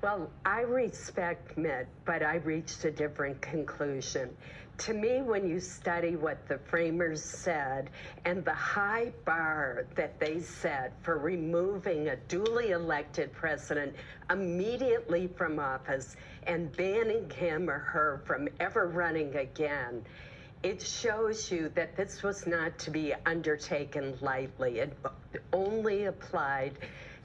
Well, I respect Mitt, but I reached a different conclusion. To me, when you study what the framers said and the high bar that they set for removing a duly elected president immediately from office and banning him or her from ever running again, it shows you that this was not to be undertaken lightly. It only applied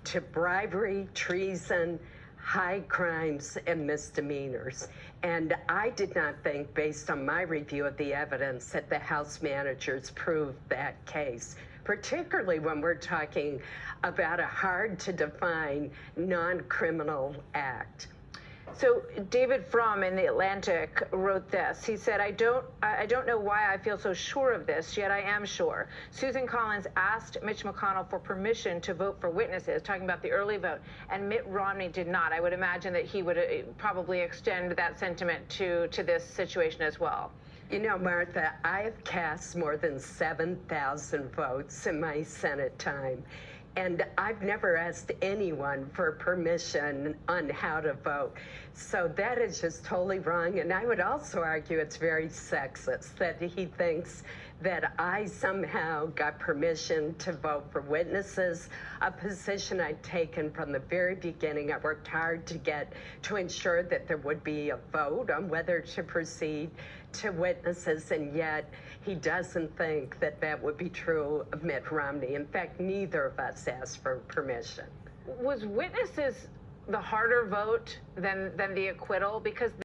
to bribery, treason, high crimes, and misdemeanors. And I did not think, based on my review of the evidence, that the House managers proved that case, particularly when we're talking about a hard-to-define non-criminal act. So David Frum in The Atlantic wrote this. He said, I don't know why I feel so sure of this, yet I am sure. Susan Collins asked Mitch McConnell for permission to vote for witnesses, talking about the early vote, and Mitt Romney did not. I would imagine that he would probably extend that sentiment to this situation as well. You know, Martha, I have cast more than 7,000 votes in my Senate time. And I've never asked anyone for permission on how to vote. So that is just totally wrong. And I would also argue it's very sexist that he thinks that I somehow got permission to vote for witnesses, a position I'd taken from the very beginning. I worked hard to ensure that there would be a vote on whether to proceed to witnesses, and yet he doesn't think that that would be true of Mitt Romney. In fact, neither of us asked for permission. Was witnesses the harder vote than the acquittal? Because